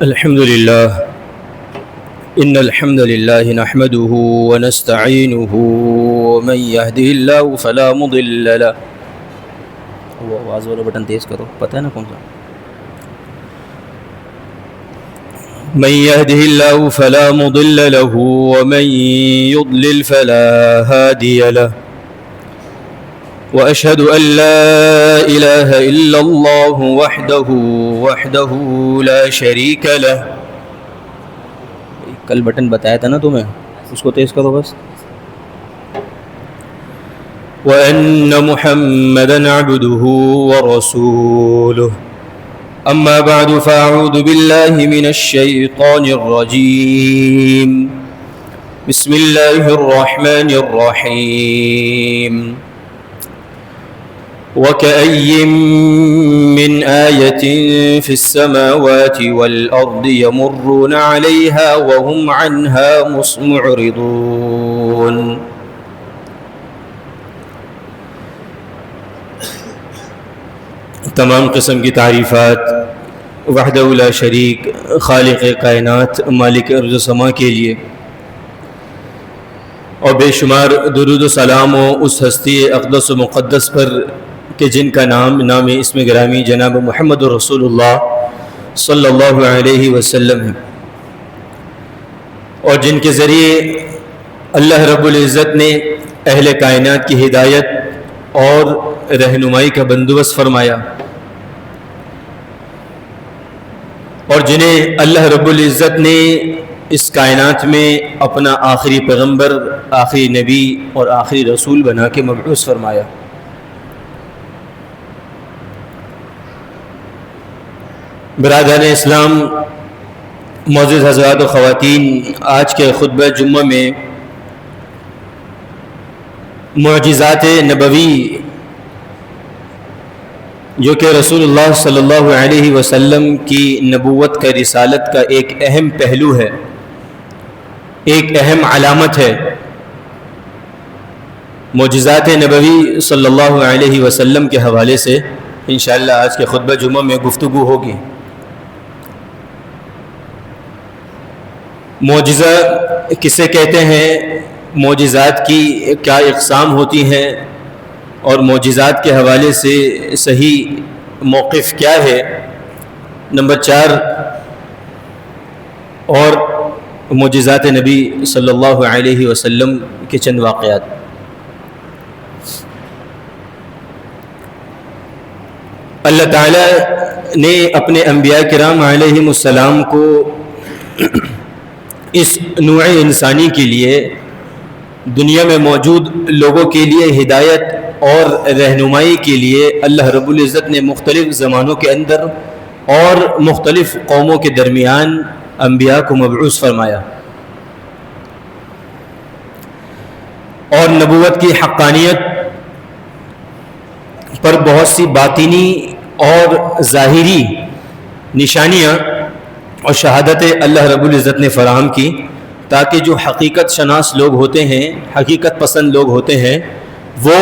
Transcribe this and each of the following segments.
الحمد لله إن الحمد لله نحمده ونستعينه ومن يهده الله فلا مضل له. وہ آواز والا بٹن تیز کرو، پتہ ہے نا کون سا. من يهده الله فلا مضل له ومن يضلل فلا هادي له. وأشهد أن لا إله إلا الله وحده لا شريك له. کل بٹن بتایا تھا نا تمہیں، اس کو تیز کرو بس. وأن محمدا عبده ورسوله. أما بعد فأعوذ بالله من الشيطان الرجيم. بسم الله الرحمن الرحيم. وكأي من آية في السماوات والأرض يمرون عليها وهم عنها معرضون. تمام قسم کی تعریفات وحدہ لا شریک خالق کائنات مالک ارض و سما کے لیے، اور بے شمار درود و سلام ہو اس ہستی اقدس و مقدس پر کہ جن کا نام اسم گرامی جناب محمد رسول اللہ صلی اللہ علیہ وسلم ہے، اور جن کے ذریعے اللہ رب العزت نے اہل کائنات کی ہدایت اور رہنمائی کا بندوبست فرمایا، اور جنہیں اللہ رب العزت نے اس کائنات میں اپنا آخری پیغمبر، آخری نبی اور آخری رسول بنا کے مبعوث فرمایا. برادران اسلام، معزز حضرات و خواتین، آج کے خطبہ جمعہ میں معجزات نبوی جو کہ رسول اللہ صلی اللہ علیہ وسلم کی نبوت کا، رسالت کا ایک اہم پہلو ہے، ایک اہم علامت ہے. معجزات نبوی صلی اللہ علیہ وسلم کے حوالے سے انشاءاللہ آج کے خطبہ جمعہ میں گفتگو ہوگی. معجزہ کسے کہتے ہیں، معجزات کی کیا اقسام ہوتی ہیں، اور معجزات کے حوالے سے صحیح موقف کیا ہے. نمبر 4، اور معجزات نبی صلی اللہ علیہ وسلم کے چند واقعات. اللہ تعالیٰ نے اپنے انبیاء کرام علیہم السلام کو اس نوع انسانی کے لیے، دنیا میں موجود لوگوں کے لیے ہدایت اور رہنمائی کے لیے اللہ رب العزت نے مختلف زمانوں کے اندر اور مختلف قوموں کے درمیان انبیاء کو مبعوث فرمایا، اور نبوت کی حقانیت پر بہت سی باطنی اور ظاہری نشانیاں اور شہادت اللہ رب العزت نے فراہم کی، تاکہ جو حقیقت شناس لوگ ہوتے ہیں، حقیقت پسند لوگ ہوتے ہیں، وہ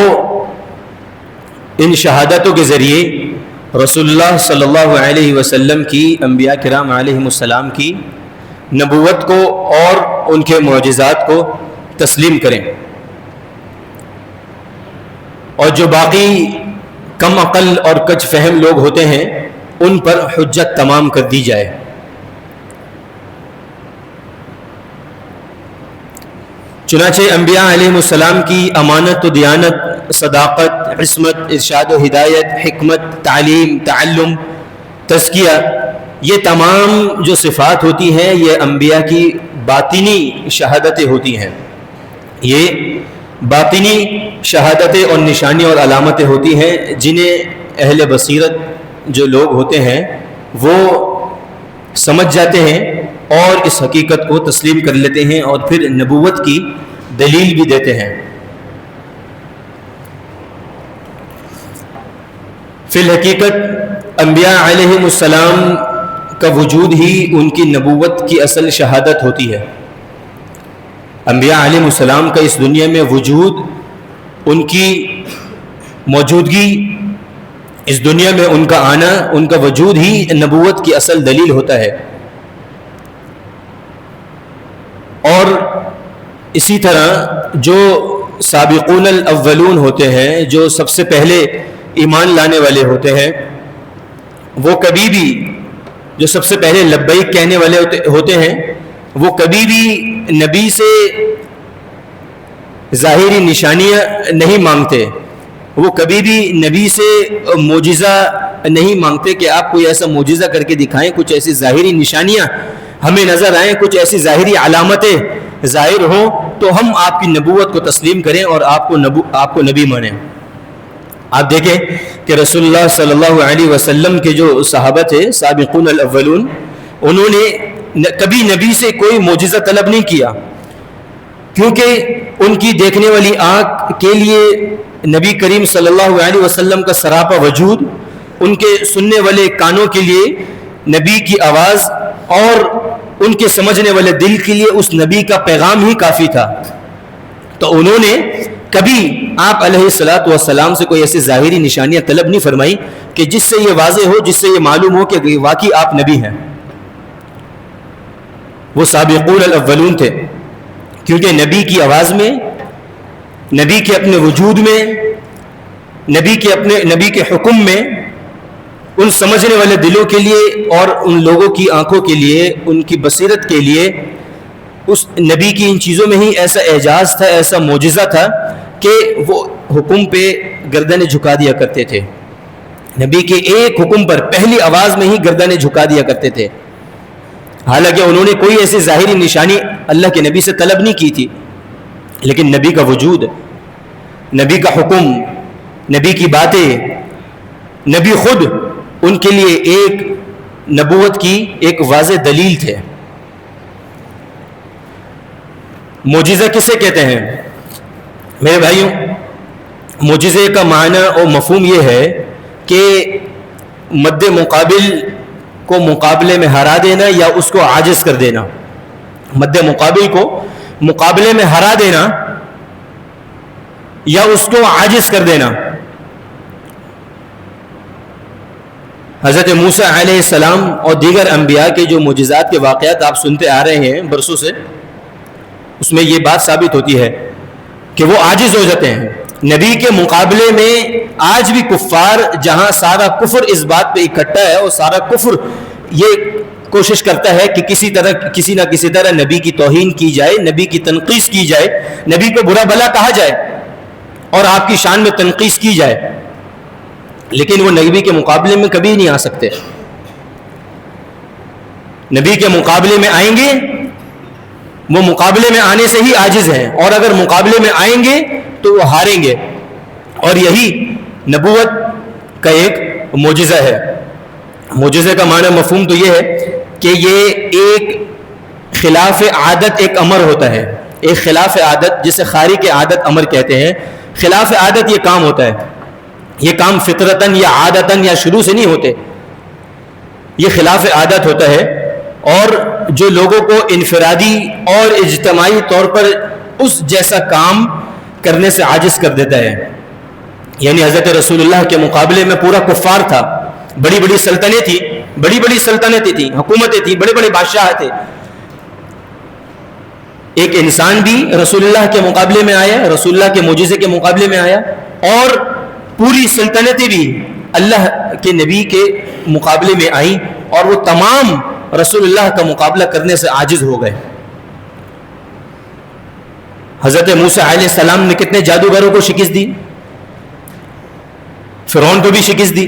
ان شہادتوں کے ذریعے رسول اللہ صلی اللہ علیہ وسلم کی، انبیاء کرام علیہم السلام کی نبوت کو اور ان کے معجزات کو تسلیم کریں، اور جو باقی کم عقل اور کج فہم لوگ ہوتے ہیں ان پر حجت تمام کر دی جائے. چنانچہ انبیاء علیہ السلام کی امانت و دیانت، صداقت، عصمت، ارشاد و ہدایت، حکمت، تعلیم، تعلم، تزکیہ، یہ تمام جو صفات ہوتی ہیں یہ انبیاء کی باطنی شہادتیں ہوتی ہیں. یہ باطنی شہادتیں اور نشانیاں اور علامتیں ہوتی ہیں جنہیں اہل بصیرت جو لوگ ہوتے ہیں وہ سمجھ جاتے ہیں اور اس حقیقت کو تسلیم کر لیتے ہیں اور پھر نبوت کی دلیل بھی دیتے ہیں. فی الحقیقت انبیاء علیہ السلام کا وجود ہی ان کی نبوت کی اصل شہادت ہوتی ہے. انبیاء علیہ السلام کا اس دنیا میں وجود، ان کی موجودگی، اس دنیا میں ان کا آنا، ان کا وجود ہی نبوت کی اصل دلیل ہوتا ہے. اور اسی طرح جو سابقون الاولون ہوتے ہیں، جو سب سے پہلے ایمان لانے والے ہوتے ہیں، وہ کبھی بھی، جو سب سے پہلے لبیک کہنے والے ہوتے ہیں، وہ کبھی بھی نبی سے ظاہری نشانیاں نہیں مانگتے. وہ کبھی بھی نبی سے معجزہ نہیں مانگتے کہ آپ کوئی ایسا معجزہ کر کے دکھائیں، کچھ ایسی ظاہری نشانیاں ہمیں نظر آئیں، کچھ ایسی ظاہری علامتیں ظاہر ہوں تو ہم آپ کی نبوت کو تسلیم کریں اور آپ کو نبی مانیں. آپ دیکھیں کہ رسول اللہ صلی اللہ علیہ وسلم کے جو صحابہ تھے، سابقون الاولون، انہوں نے کبھی نبی سے کوئی معجزہ طلب نہیں کیا، کیونکہ ان کی دیکھنے والی آنکھ کے لیے نبی کریم صلی اللہ علیہ وسلم کا سراپا وجود، ان کے سننے والے کانوں کے لیے نبی کی آواز اور ان کے سمجھنے والے دل کے لیے اس نبی کا پیغام ہی کافی تھا. تو انہوں نے کبھی آپ علیہ الصلوۃ والسلام سے کوئی ایسی ظاہری نشانیاں طلب نہیں فرمائی کہ جس سے یہ واضح ہو، جس سے یہ معلوم ہو کہ واقعی آپ نبی ہیں. وہ سابقون الاولون تھے، کیونکہ نبی کی آواز میں، نبی کے اپنے وجود میں، نبی کے حکم میں، ان سمجھنے والے دلوں کے لیے اور ان لوگوں کی آنکھوں کے لیے، ان کی بصیرت کے لیے، اس نبی کی ان چیزوں میں ہی ایسا اعجاز تھا، ایسا معجزہ تھا کہ وہ حکم پہ گردنیں جھکا دیا کرتے تھے. نبی کے ایک حکم پر پہلی آواز میں ہی گردنیں جھکا دیا کرتے تھے. حالانکہ انہوں نے کوئی ایسی ظاہری نشانی اللہ کے نبی سے طلب نہیں کی تھی، لیکن نبی کا وجود، نبی کا حکم، نبی کی باتیں، نبی خود ان کے لیے ایک نبوت کی ایک واضح دلیل تھے. معجزہ کسے کہتے ہیں میرے بھائیوں؟ معجزے کا معنی اور مفہوم یہ ہے کہ مد مقابل کو مقابلے میں ہرا دینا یا اس کو عاجز کر دینا. مد مقابل کو مقابلے میں ہرا دینا یا اس کو عاجز کر دینا. حضرت موسیٰ علیہ السلام اور دیگر انبیاء کے جو معجزات کے واقعات آپ سنتے آ رہے ہیں برسوں سے، اس میں یہ بات ثابت ہوتی ہے کہ وہ عاجز ہو جاتے ہیں. نبی کے مقابلے میں آج بھی کفار، جہاں سارا کفر اس بات پہ اکٹھا ہے اور سارا کفر یہ کوشش کرتا ہے کہ کسی نہ کسی طرح نبی کی توہین کی جائے، نبی کی تنقیص کی جائے، نبی کو برا بھلا کہا جائے اور آپ کی شان میں تنقیص کی جائے، لیکن وہ نبی کے مقابلے میں کبھی نہیں آ سکتے. نبی کے مقابلے میں آئیں گے، وہ مقابلے میں آنے سے ہی عاجز ہیں، اور اگر مقابلے میں آئیں گے تو وہ ہاریں گے. اور یہی نبوت کا ایک معجزہ ہے. معجزے کا معنی مفہوم تو یہ ہے کہ یہ ایک خلاف عادت ایک امر ہوتا ہے. ایک خلاف عادت، جسے خارق عادت امر کہتے ہیں. خلاف عادت یہ کام ہوتا ہے، یہ کام فطرتاً یا عادتاً یا شروع سے نہیں ہوتے، یہ خلاف عادت ہوتا ہے، اور جو لوگوں کو انفرادی اور اجتماعی طور پر اس جیسا کام کرنے سے عاجز کر دیتا ہے. یعنی حضرت رسول اللہ کے مقابلے میں پورا کفار تھا، بڑی بڑی سلطنتیں تھیں، حکومتیں تھیں، بڑے بڑے بادشاہ تھے. ایک انسان بھی رسول اللہ کے مقابلے میں آیا، رسول اللہ کے معجزے کے مقابلے میں آیا، اور پوری سلطنتیں بھی اللہ کے نبی کے مقابلے میں آئیں، اور وہ تمام رسول اللہ کا مقابلہ کرنے سے عاجز ہو گئے. حضرت موسیٰ علیہ السلام نے کتنے جادوگروں کو شکست دی، فرعون کو بھی شکست دی،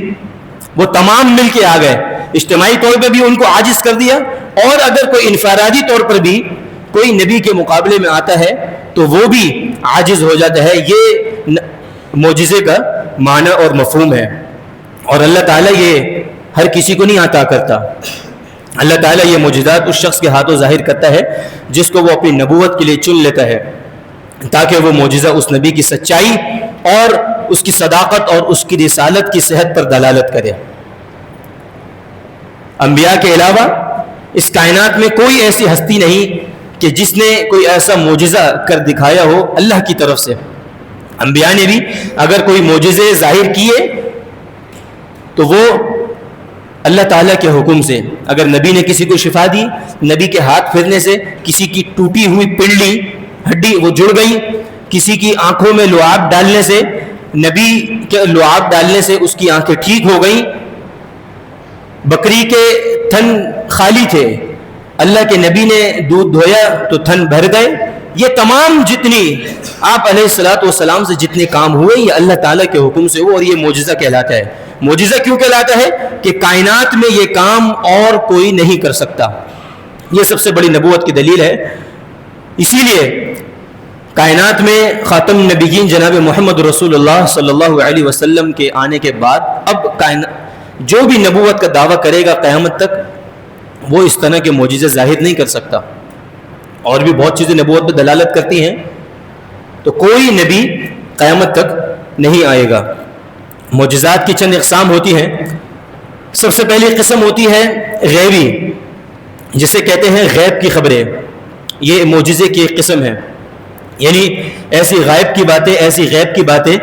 وہ تمام مل کے آ گئے، اجتماعی طور پہ بھی ان کو عاجز کر دیا، اور اگر کوئی انفرادی طور پر بھی کوئی نبی کے مقابلے میں آتا ہے تو وہ بھی عاجز ہو جاتا ہے۔ یہ معجزے کا معنی اور مفہوم ہے، اور اللہ تعالیٰ یہ ہر کسی کو نہیں عطا کرتا۔ اللہ تعالیٰ یہ معجزات اس شخص کے ہاتھوں ظاہر کرتا ہے جس کو وہ اپنی نبوت کے لیے چن لیتا ہے، تاکہ وہ معجزہ اس نبی کی سچائی اور اس کی صداقت اور اس کی رسالت کی صحت پر دلالت کرے۔ انبیاء کے علاوہ اس کائنات میں کوئی ایسی ہستی نہیں کہ جس نے کوئی ایسا معجزہ کر دکھایا ہو اللہ کی طرف سے۔ انبیاء نے بھی اگر کوئی معجزے ظاہر کیے تو وہ اللہ تعالیٰ کے حکم سے۔ اگر نبی نے کسی کو شفا دی، نبی کے ہاتھ پھرنے سے کسی کی ٹوٹی ہوئی پنڈلی ہڈی وہ جڑ گئی، کسی کی آنکھوں میں لعاب ڈالنے سے، نبی کے لعاب ڈالنے سے اس کی آنکھیں ٹھیک ہو گئیں، بکری کے تھن خالی تھے، اللہ کے نبی نے دودھ دھویا تو تھن بھر گئے۔ یہ تمام جتنی آپ علیہ الصلوۃ والسلام سے جتنے کام ہوئے یہ اللہ تعالیٰ کے حکم سے ہوئے، اور یہ معجزہ کہلاتا ہے۔ معجزہ کیوں کہلاتا ہے؟ کہ کائنات میں یہ کام اور کوئی نہیں کر سکتا، یہ سب سے بڑی نبوت کی دلیل ہے۔ اسی لیے کائنات میں خاتم النبیین جناب محمد رسول اللہ صلی اللہ علیہ وسلم کے آنے کے بعد اب جو بھی نبوت کا دعویٰ کرے گا قیامت تک وہ اس طرح کے معجزے ظاہر نہیں کر سکتا، اور بھی بہت چیزیں نبوت پہ دلالت کرتی ہیں، تو کوئی نبی قیامت تک نہیں آئے گا۔ معجزات کی چند اقسام ہوتی ہیں۔ سب سے پہلی قسم ہوتی ہے غیبی، جسے کہتے ہیں غیب کی خبریں، یہ معجزے کی ایک قسم ہے، یعنی ایسی غائب کی باتیں، ایسی غیب کی باتیں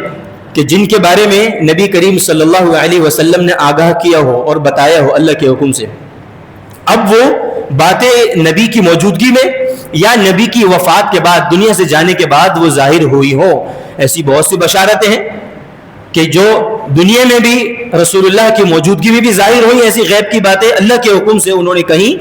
کہ جن کے بارے میں نبی کریم صلی اللہ علیہ وسلم نے آگاہ کیا ہو اور بتایا ہو اللہ کے حکم سے۔ اب وہ باتیں نبی کی موجودگی میں یا نبی کی وفات کے بعد، دنیا سے جانے کے بعد وہ ظاہر ہوئی ہو۔ ایسی بہت سی بشارتیں ہیں کہ جو دنیا میں بھی رسول اللہ کی موجودگی میں بھی ظاہر ہوئی، ایسی غیب کی باتیں اللہ کے حکم سے انہوں نے کہیں،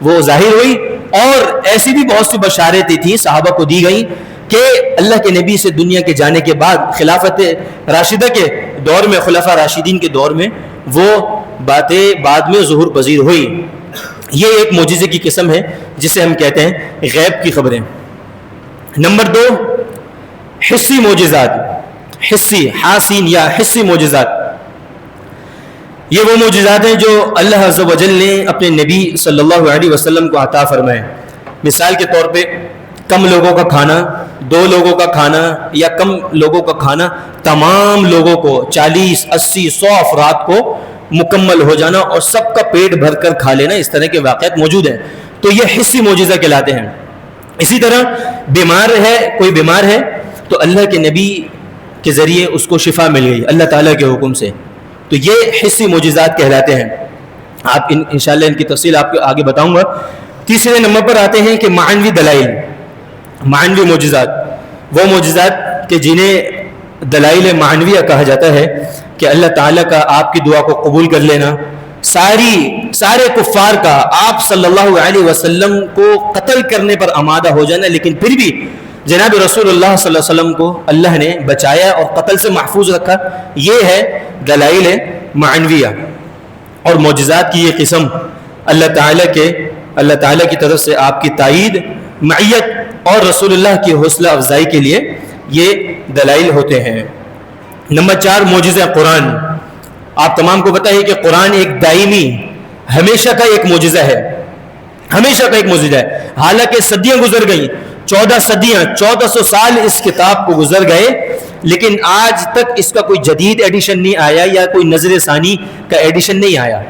وہ ظاہر ہوئی۔ اور ایسی بھی بہت سی بشارتیں تھیں صحابہ کو دی گئیں کہ اللہ کے نبی سے دنیا کے جانے کے بعد خلافت راشدہ کے دور میں، خلفاء راشدین کے دور میں وہ باتیں بعد میں ظہور پذیر ہوئی۔ یہ ایک معجزے کی قسم ہے جسے ہم کہتے ہیں غیب کی خبریں۔ نمبر 2، حسی معجزات، حسی حاسین یا حسی معجزات۔ یہ وہ معجزات ہیں جو اللہ عز و جل نے اپنے نبی صلی اللہ علیہ وسلم کو عطا فرمائے۔ مثال کے طور پہ کم لوگوں کا کھانا، 2 لوگوں کا کھانا یا کم لوگوں کا کھانا تمام لوگوں کو 40، 80، 100 افراد کو مکمل ہو جانا اور سب کا پیٹ بھر کر کھا لینا، اس طرح کے واقعات موجود ہیں، تو یہ حسی معجزہ کہلاتے ہیں۔ اسی طرح کوئی بیمار ہے تو اللہ کے نبی کے ذریعے اس کو شفا مل گئی اللہ تعالیٰ کے حکم سے، تو یہ حسی معجزات کہلاتے ہیں۔ آپ انشاءاللہ ان کی تفصیل آپ کو آگے بتاؤں گا۔ تیسرے نمبر پر آتے ہیں کہ معنوی دلائل، معنوی معجزات، وہ معجزات کہ جنہیں دلائل معنویہ کہا جاتا ہے، کہ اللہ تعالیٰ کا آپ کی دعا کو قبول کر لینا، سارے کفار کا آپ صلی اللہ علیہ وسلم کو قتل کرنے پر آمادہ ہو جانا، لیکن پھر بھی جناب رسول اللہ صلی اللہ علیہ وسلم کو اللہ نے بچایا اور قتل سے محفوظ رکھا، یہ ہے دلائل معنویہ۔ اور معجزات کی یہ قسم اللہ تعالیٰ کی طرف سے آپ کی تائید، معیت اور رسول اللہ کی حوصلہ افزائی کے لیے یہ دلائل ہوتے ہیں۔ نمبر 4، معجزہ قرآن۔ آپ تمام کو پتہ ہے کہ قرآن ایک دائمی، ہمیشہ کا ایک معجزہ ہے، ہمیشہ کا ایک معجزہ ہے۔ حالانکہ صدیاں گزر گئیں، 14 صدیاں، 1400 سال اس کتاب کو گزر گئے، لیکن آج تک اس کا کوئی جدید ایڈیشن نہیں آیا یا کوئی نظر ثانی کا ایڈیشن نہیں آیا۔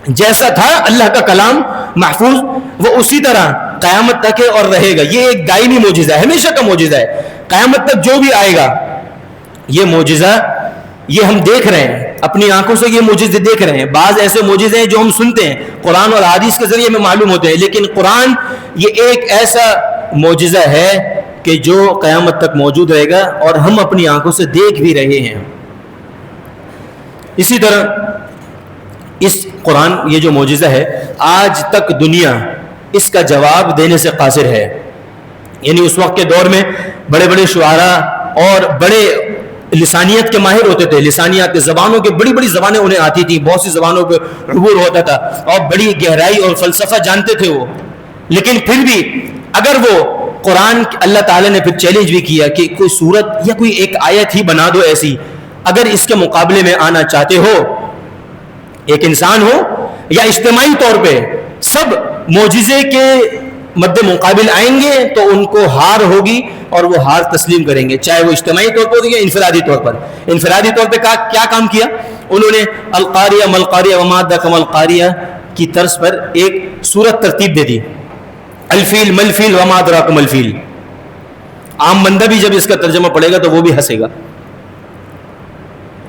جیسا تھا اللہ کا کلام محفوظ، وہ اسی طرح قیامت تک ہے اور رہے گا۔ یہ ایک دائمی معجزہ ہے، ہمیشہ کا معجزہ ہے، قیامت تک جو بھی آئے گا یہ معجزہ، یہ ہم دیکھ رہے ہیں اپنی آنکھوں سے، یہ معجزے دیکھ رہے ہیں۔ بعض ایسے معجزے ہیں جو ہم سنتے ہیں، قرآن اور حدیث کے ذریعے ہمیں معلوم ہوتے ہیں، لیکن قرآن یہ ایک ایسا معجزہ ہے کہ جو قیامت تک موجود رہے گا اور ہم اپنی آنکھوں سے دیکھ بھی رہے ہیں۔ اسی طرح اس قرآن، یہ جو معجزہ ہے، آج تک دنیا اس کا جواب دینے سے قاصر ہے۔ یعنی اس وقت کے دور میں بڑے بڑے شعراء اور بڑے لسانیت کے ماہر ہوتے تھے، لسانیات کے زبانوں کے بڑی بڑی زبانیں انہیں آتی تھیں، بہت سی زبانوں پہ عبور ہوتا تھا اور بڑی گہرائی اور فلسفہ جانتے تھے وہ. لیکن پھر بھی اگر وہ قرآن، اللہ تعالیٰ نے پھر چیلنج بھی کیا کہ کوئی صورت یا کوئی ایک آیت ہی بنا دو ایسی، اگر اس کے مقابلے میں آنا چاہتے ہو، ایک انسان ہو یا اجتماعی طور پہ سب معجزے کے مد مقابل آئیں گے تو ان کو ہار ہوگی اور وہ ہار تسلیم کریں گے، چاہے وہ اجتماعی طور پر یا انفرادی طور پر. انفرادی طور پہ کیا کام کیا انہوں نے؟ القاریہ ملقاریہ وما ادراک ملقاریہ کی طرز پر ایک صورت ترتیب دے دی. الفیل ملفیل وما ادراک ملفیل. عام بندہ بھی جب اس کا ترجمہ پڑھے گا تو وہ بھی ہنسے گا.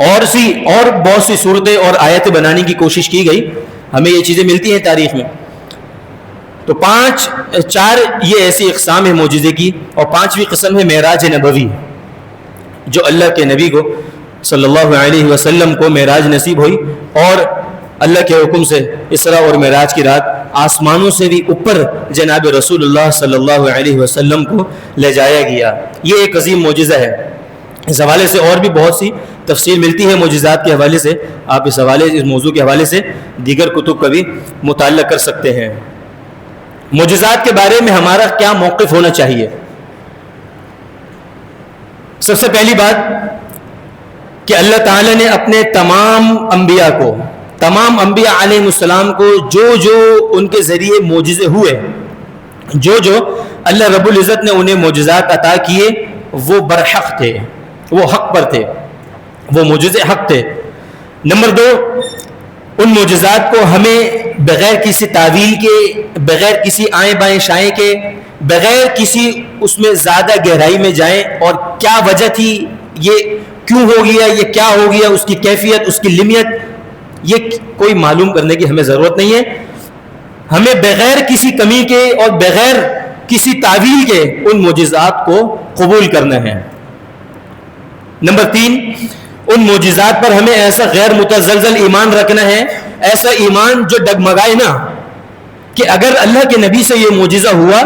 اور بہت سی صورتیں اور آیتیں بنانے کی کوشش کی گئی، ہمیں یہ چیزیں ملتی ہیں تاریخ میں. تو چار یہ ایسی اقسام ہے معجزے کی، اور پانچویں قسم ہے معراج نبوی، جو اللہ کے نبی کو صلی اللہ علیہ وسلم کو معراج نصیب ہوئی اور اللہ کے حکم سے اسراء اور معراج کی رات آسمانوں سے بھی اوپر جناب رسول اللہ صلی اللہ علیہ وسلم کو لے جایا گیا. یہ ایک عظیم معجزہ ہے. اس حوالے سے اور بھی بہت سی تفصیل ملتی ہے معجزات کے حوالے سے. آپ اس موضوع کے حوالے سے دیگر کتب کا بھی مطالعہ کر سکتے ہیں. معجزات کے بارے میں ہمارا کیا موقف ہونا چاہیے؟ سب سے پہلی بات کہ اللہ تعالیٰ نے اپنے تمام انبیاء علیہ السلام کو جو ان کے ذریعے معجزے ہوئے، جو اللہ رب العزت نے انہیں معجزات عطا کیے، وہ برحق تھے، وہ حق پر تھے، وہ معجزے حق تھے. نمبر 2، ان معجزات کو ہمیں بغیر کسی تعویل کے، بغیر کسی آئیں بائیں شائیں کے، بغیر کسی اس میں زیادہ گہرائی میں جائیں اور کیا وجہ تھی، یہ کیوں ہو گیا، یہ کیا ہو گیا، اس کی کیفیت، اس کی لمیت، یہ کوئی معلوم کرنے کی ہمیں ضرورت نہیں ہے. ہمیں بغیر کسی کمی کے اور بغیر کسی تعویل کے ان معجزات کو قبول کرنا ہے. نمبر 3، ان معجزات پر ہمیں ایسا غیر متزلزل ایمان رکھنا ہے، ایسا ایمان جو ڈگمگائے نہ، کہ اگر اللہ کے نبی سے یہ معجزہ ہوا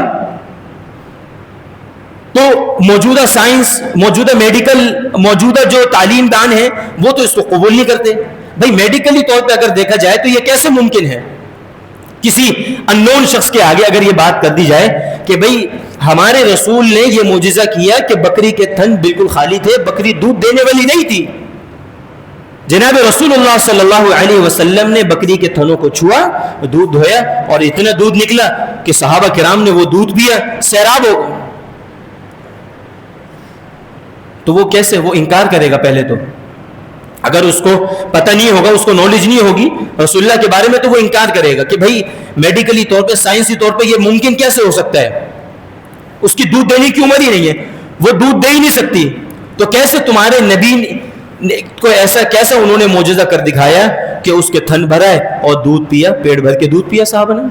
تو موجودہ سائنس، موجودہ میڈیکل، موجودہ جو تعلیم دان ہیں وہ تو اس کو قبول نہیں کرتے. بھائی میڈیکلی طور پہ اگر دیکھا جائے تو یہ کیسے ممکن ہے؟ کسی اننون شخص کے آگے اگر یہ بات کر دی جائے کہ بھئی ہمارے رسول نے یہ معجزہ کیا کہ بکری کے تھن بالکل خالی تھے، بکری دودھ دینے والی نہیں تھی، جناب رسول اللہ صلی اللہ علیہ وسلم نے بکری کے تھنوں کو چھوا، دودھ دھویا اور اتنا دودھ نکلا کہ صحابہ کرام نے وہ دودھ پیا، سیراب ہو گئے. تو وہ کیسے، وہ انکار کرے گا پہلے تو، اگر اس کو پتہ نہیں ہوگا، اس کو نالج نہیں ہوگی رسول اللہ کے بارے میں، تو وہ انکار کرے گا کہ بھائی میڈیکلی طور پہ، سائنسی طور پہ یہ ممکن کیسے ہو سکتا ہے، اس کی دودھ دینے کی عمر ہی نہیں ہے، وہ دودھ دے ہی نہیں سکتی، تو کیسے تمہارے نبی کو ایسا، کیسا انہوں نے معجزہ کر دکھایا کہ اس کے تھن بھرائے اور دودھ پیا، پیٹ بھر کے دودھ پیا صحابہ نے.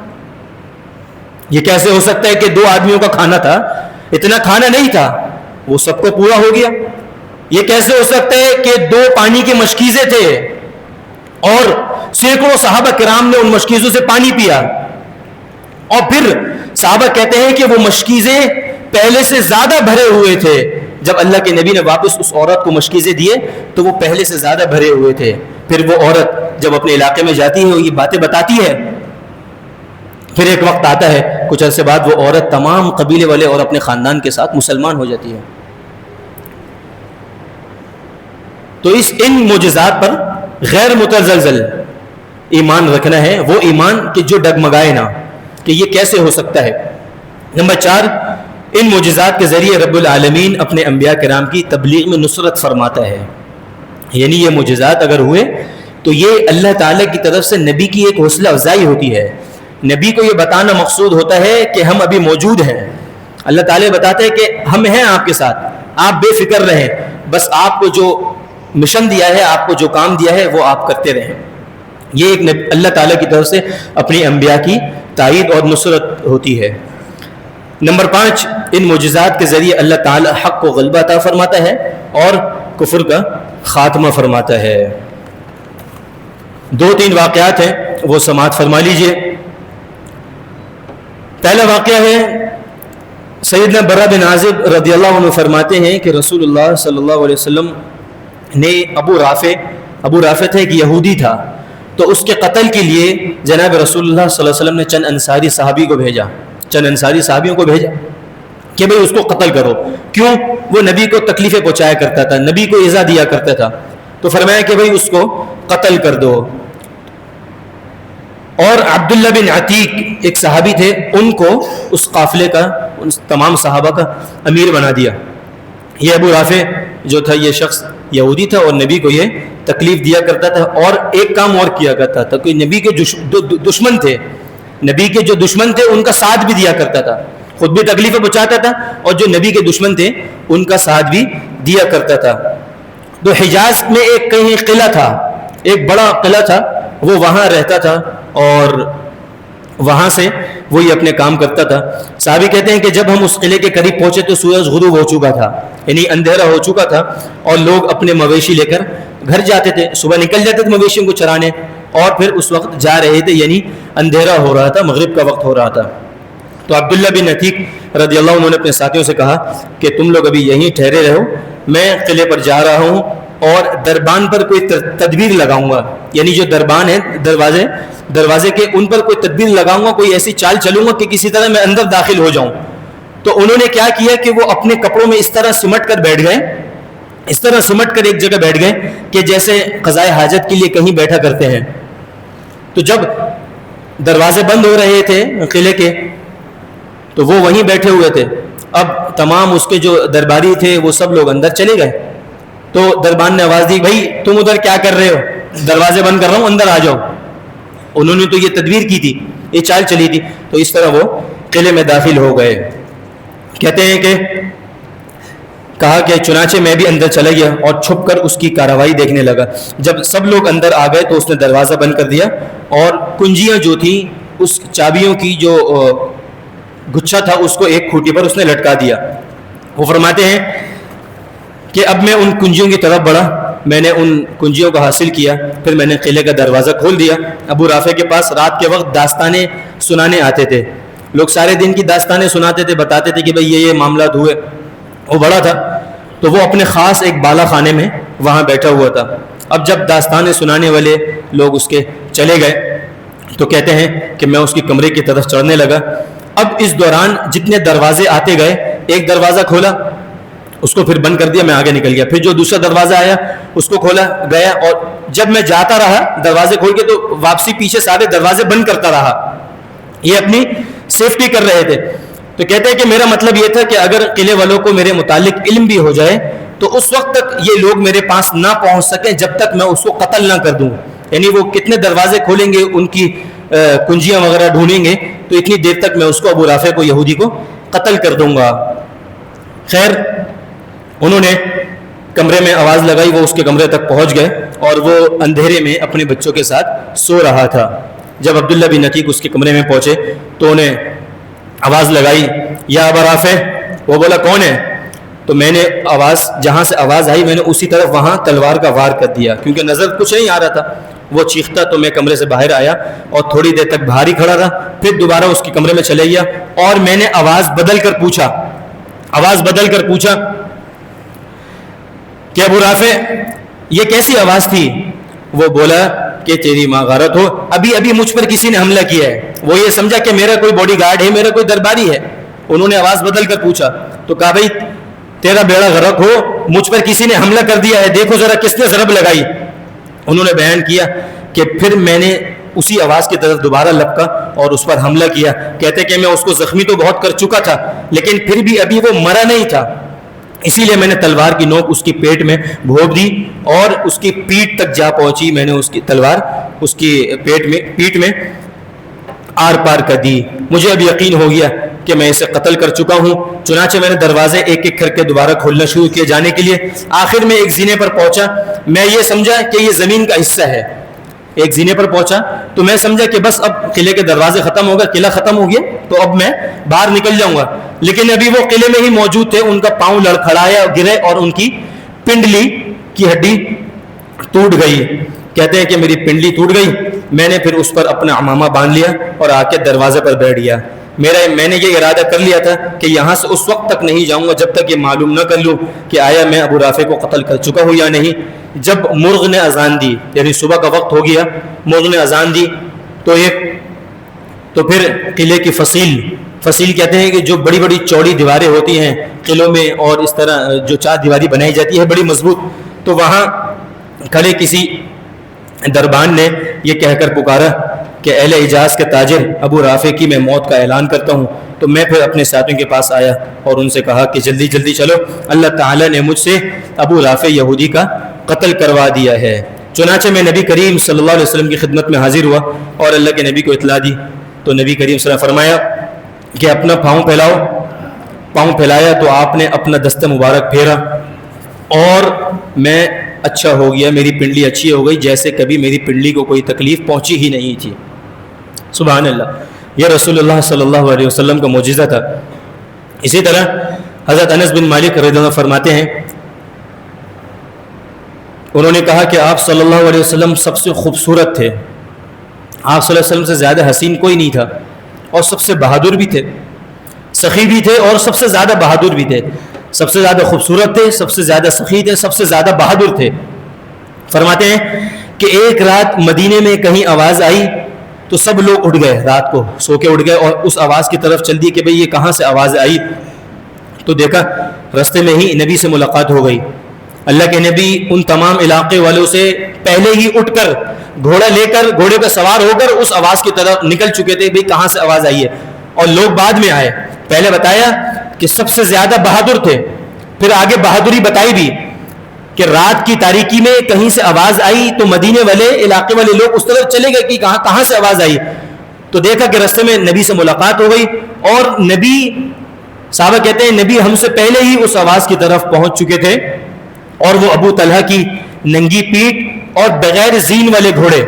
یہ کیسے ہو سکتا ہے کہ 2 آدمیوں کا کھانا تھا، اتنا کھانا نہیں تھا، وہ سب کو پورا ہو گیا. یہ کیسے ہو سکتا ہے کہ 2 پانی کے مشکیزیں تھے اور سینکڑوں صحابہ کرام نے ان مشکیزوں سے پانی پیا، اور پھر صحابہ کہتے ہیں کہ وہ مشکیزیں پہلے سے زیادہ بھرے ہوئے تھے. جب اللہ کے نبی نے واپس اس عورت کو مشکیزیں دیے تو وہ پہلے سے زیادہ بھرے ہوئے تھے. پھر وہ عورت جب اپنے علاقے میں جاتی ہے، یہ باتیں بتاتی ہے، پھر ایک وقت آتا ہے کچھ عرصے بعد وہ عورت تمام قبیلے والے اور اپنے خاندان کے ساتھ مسلمان ہو جاتی ہے. تو ان معجزات پر غیر متزلزل ایمان رکھنا ہے، وہ ایمان کہ جو ڈگمگائے نہ کہ یہ کیسے ہو سکتا ہے. نمبر 4، ان معجزات کے ذریعے رب العالمین اپنے انبیاء کرام کی تبلیغ میں نصرت فرماتا ہے. یعنی یہ معجزات اگر ہوئے تو یہ اللہ تعالیٰ کی طرف سے نبی کی ایک حوصلہ افزائی ہوتی ہے. نبی کو یہ بتانا مقصود ہوتا ہے کہ ہم ابھی موجود ہیں. اللہ تعالیٰ بتاتا ہے کہ ہم ہیں آپ کے ساتھ، آپ بے فکر رہیں، بس آپ کو جو مشن دیا ہے، آپ کو جو کام دیا ہے وہ آپ کرتے رہیں. یہ ایک اللہ تعالیٰ کی طرف سے اپنی انبیاء کی تائید اور نصرت ہوتی ہے. نمبر 5، ان معجزات کے ذریعے اللہ تعالیٰ حق کو غلبہ عطا فرماتا ہے اور کفر کا خاتمہ فرماتا ہے. 2-3 واقعات ہیں، وہ سماعت فرما لیجئے. پہلا واقعہ ہے سیدنا برا بن عازب رضی اللہ عنہ فرماتے ہیں کہ رسول اللہ صلی اللہ علیہ وسلم نے ابو رافع تھا، ایک یہودی تھا، تو اس کے قتل کے لیے جناب رسول اللہ صلی اللہ علیہ وسلم نے چند انصاری صحابیوں کو بھیجا کہ بھئی اس کو قتل کرو. کیوں؟ وہ نبی کو تکلیفیں پہنچایا کرتا تھا، نبی کو ایذا دیا کرتا تھا، تو فرمایا کہ بھئی اس کو قتل کر دو. اور عبداللہ بن عتیق ایک صحابی تھے، ان کو اس قافلے کا، ان تمام صحابہ کا امیر بنا دیا. یہ ابو رافع جو تھا یہ شخص یہودی تھا اور نبی کو یہ تکلیف دیا کرتا تھا، اور ایک کام اور کیا کرتا تھا کہ نبی کے دشمن تھے، نبی کے جو دشمن تھے ان کا ساتھ بھی دیا کرتا تھا، خود بھی تکلیفیں پہنچاتا تھا اور جو نبی کے دشمن تھے ان کا ساتھ بھی دیا کرتا تھا. تو حجاز میں ایک کہیں قلعہ تھا، ایک بڑا قلعہ تھا، وہ وہاں رہتا تھا اور وہاں سے وہ یہ اپنے کام کرتا تھا. صحابی کہتے ہیں کہ جب ہم اس قلعے کے قریب پہنچے تو سورج غروب ہو چکا تھا، یعنی اندھیرا ہو چکا تھا، اور لوگ اپنے مویشی لے کر گھر جاتے تھے، صبح نکل جاتے تھے مویشیوں کو چرانے اور پھر اس وقت جا رہے تھے، یعنی اندھیرا ہو رہا تھا، مغرب کا وقت ہو رہا تھا. تو عبداللہ بن عتیق رضی اللہ عنہ نے اپنے ساتھیوں سے کہا کہ تم لوگ ابھی یہیں ٹھہرے رہو، میں قلعے پر جا رہا ہوں اور دربان پر کوئی تدبیر لگاؤں گا، یعنی جو دربان ہیں دروازے کے ان پر کوئی تدبیر لگاؤں گا، کوئی ایسی چال چلوں گا کہ کسی طرح میں اندر داخل ہو جاؤں. تو انہوں نے کیا کیا کہ وہ اپنے کپڑوں میں اس طرح سمٹ کر بیٹھ گئے، اس طرح سمٹ کر ایک جگہ بیٹھ گئے کہ جیسے قضائے حاجت کے لیے کہیں بیٹھا کرتے ہیں. تو جب دروازے بند ہو رہے تھے قلعے کے تو وہ وہیں بیٹھے ہوئے تھے. اب تمام اس کے جو درباری تھے وہ سب لوگ اندر چلے گئے. تو دربان نے آواز دی، بھائی تم ادھر کیا کر رہے ہو؟ دروازے بند کر رہا ہوں، اندر آ جاؤ. انہوں نے تو یہ تدبیر کی تھی، یہ چال چلی تھی. تو اس طرح وہ قلعے میں داخل ہو گئے. کہتے ہیں کہ کہا کہ چنانچہ میں بھی اندر چلا گیا اور چھپ کر اس کی کارروائی دیکھنے لگا. جب سب لوگ اندر آ گئے تو اس نے دروازہ بند کر دیا اور کنجیاں جو تھیں اس چابیوں کی جو گچھا تھا اس کو ایک کھوٹی پر اس نے لٹکا دیا. وہ فرماتے ہیں کہ اب میں ان کنجیوں کی طرف بڑھا، میں نے ان کنجیوں کو حاصل کیا، پھر میں نے قلعے کا دروازہ کھول دیا. ابو رافع کے پاس رات کے وقت داستانیں سنانے آتے تھے، لوگ سارے دن کی داستانیں سناتے تھے، بتاتے تھے کہ بھئی یہ معاملات ہوئے. وہ بڑا تھا تو وہ اپنے خاص ایک بالا خانے میں وہاں بیٹھا ہوا تھا. اب جب داستانیں سنانے والے لوگ اس کے چلے گئے تو کہتے ہیں کہ میں اس کی کمرے کی طرف چڑھنے لگا. اب اس دوران جتنے دروازے آتے گئے، ایک دروازہ کھولا اس کو پھر بند کر دیا، میں آگے نکل گیا. پھر جو دوسرا دروازہ آیا اس کو کھولا گیا، اور جب میں جاتا رہا دروازے کھول کے تو واپسی پیچھے سارے دروازے بند کرتا رہا. یہ اپنی سیفٹی کر رہے تھے. تو کہتے ہیں کہ میرا مطلب یہ تھا کہ اگر قلعے والوں کو میرے متعلق علم بھی ہو جائے تو اس وقت تک یہ لوگ میرے پاس نہ پہنچ سکیں جب تک میں اس کو قتل نہ کر دوں. یعنی وہ کتنے دروازے کھولیں گے، ان کی کنجیاں وغیرہ ڈھونڈیں گے، تو اتنی دیر تک میں اس کو ابو رافع کو یہودی کو قتل کر دوں گا. خیر انہوں نے کمرے میں آواز لگائی، وہ اس کے کمرے تک پہنچ گئے اور وہ اندھیرے میں اپنے بچوں کے ساتھ سو رہا تھا. جب عبداللہ بن عتیق اس کے کمرے میں پہنچے تو انہیں آواز لگائی، یا ابا رافع. وہ بولا کون ہے؟ تو میں نے جہاں سے آواز آئی میں نے اسی طرف وہاں تلوار کا وار کر دیا، کیونکہ نظر کچھ نہیں آ رہا تھا. وہ چیختا تو میں کمرے سے باہر آیا اور تھوڑی دیر تک باہر ہی کھڑا رہا. پھر دوبارہ اس کے کمرے میں چلے گیا اور میں نے آواز بدل کر پوچھا کہ ابو رافع یہ کیسی آواز تھی؟ وہ بولا کہ تیری ماں غارت ہو، ابھی مجھ پر کسی نے حملہ کیا ہے. وہ یہ سمجھا کہ میرا کوئی باڈی گارڈ ہے، میرا کوئی درباری ہے. انہوں نے آواز بدل کر پوچھا تو کہا بھائی تیرا بیڑا غرق ہو، مجھ پر کسی نے حملہ کر دیا ہے، دیکھو ذرا کس نے ضرب لگائی. انہوں نے بیان کیا کہ پھر میں نے اسی آواز کی طرف دوبارہ لپکا اور اس پر حملہ کیا. کہتے کہ میں اس کو زخمی تو بہت کر چکا تھا لیکن پھر بھی ابھی وہ مرا نہیں تھا، اسی لیے میں نے تلوار کی نوک اس کی پیٹ میں بھونک دی اور اس کی پیٹھ تک جا پہنچی. میں نے اس کی تلوار اس کی پیٹھ میں آر پار کر دی. مجھے اب یقین ہو گیا کہ میں اسے قتل کر چکا ہوں. چنانچہ میں نے دروازے ایک ایک کر کے دوبارہ کھولنا شروع کیے جانے کے لیے. آخر میں ایک زینے پر پہنچا. میں یہ سمجھا کہ یہ زمین کا حصہ ہے. ایک زینے پر پہنچا تو میں سمجھا کہ بس اب قلعے کے دروازے ختم ہو گئے، قلعہ ختم ہو گیا تو اب میں باہر نکل جاؤں گا. لیکن ابھی وہ قلعے میں ہی موجود تھے. ان کا پاؤں لڑکھڑایا گرے اور ان کی پنڈلی کی ہڈی ٹوٹ گئی. کہتے ہیں کہ میری پنڈلی ٹوٹ گئی. میں نے پھر اس پر اپنا عمامہ باندھ لیا اور آ کے دروازے پر بیٹھ گیا. میں نے یہ ارادہ کر لیا تھا کہ یہاں سے اس وقت تک نہیں جاؤں گا جب تک یہ معلوم نہ کر لوں کہ آیا میں ابو رافع کو قتل کر چکا ہوں یا نہیں. جب مرغ نے اذان دی، یعنی صبح کا وقت ہو گیا، مرغ نے اذان دی تو پھر قلعے کی فصیل کہتے ہیں کہ جو بڑی بڑی چوڑی دیواریں ہوتی ہیں قلعوں میں، اور اس طرح جو چار دیواری بنائی جاتی ہے بڑی مضبوط، تو وہاں کھڑے کسی دربان نے یہ کہہ کر پکارا کہ اہل حجاز کے تاجر ابو رافع کی میں موت کا اعلان کرتا ہوں. تو میں پھر اپنے ساتھیوں کے پاس آیا اور ان سے کہا کہ جلدی جلدی چلو، اللہ تعالیٰ نے مجھ سے ابو رافع یہودی کا قتل کروا دیا ہے. چنانچہ میں نبی کریم صلی اللہ علیہ وسلم کی خدمت میں حاضر ہوا اور اللہ کے نبی کو اطلاع دی. تو نبی کریم صلی اللہ علیہ وسلم فرمایا کہ اپنا پاؤں پھیلاؤ. پاؤں پھیلایا تو آپ نے اپنا دست مبارک پھیرا اور میں اچھا ہو گیا، میری پنڈلی اچھی ہو گئی جیسے کبھی میری پنڈلی کو کوئی تکلیف پہنچی ہی نہیں تھی. سبحان اللہ، یہ رسول اللہ صلی اللہ علیہ وسلم کا معجزہ تھا. اسی طرح حضرت انس بن مالک رضی اللہ عنہ فرماتے ہیں، انہوں نے کہا کہ آپ صلی اللہ علیہ وسلم سب سے خوبصورت تھے. آپ صلی اللہ علیہ وسلم سے زیادہ حسین کوئی نہیں تھا، اور سب سے بہادر بھی تھے، سخی بھی تھے اور سب سے زیادہ بہادر بھی تھے. سب سے زیادہ خوبصورت تھے، سب سے زیادہ سخی تھے، سب سے زیادہ بہادر تھے. فرماتے ہیں کہ ایک رات مدینے میں کہیں آواز آئی تو سب لوگ اٹھ گئے، رات کو سو کے اٹھ گئے اور اس آواز کی طرف چل دی کہ بھئی یہ کہاں سے آواز آئی. تو دیکھا رستے میں ہی نبی سے ملاقات ہو گئی. اللہ کے نبی ان تمام علاقے والوں سے پہلے ہی اٹھ کر گھوڑا لے کر گھوڑے پہ سوار ہو کر اس آواز کی طرف نکل چکے تھے، بھئی کہاں سے آواز آئی ہے. اور لوگ بعد میں آئے. پہلے بتایا کہ سب سے زیادہ بہادر تھے، پھر آگے بہادری بتائی بھی کہ رات کی تاریکی میں کہیں سے آواز آئی تو مدینے والے علاقے والے لوگ اس طرف چلے گئے کہ کہاں سے آواز آئی. تو دیکھا کہ رستے میں نبی سے ملاقات ہو گئی اور نبی، صحابہ کہتے ہیں نبی ہم سے پہلے ہی اس آواز کی طرف پہنچ چکے تھے، اور وہ ابو طلحہ کی ننگی پیٹھ اور بغیر زین والے گھوڑے،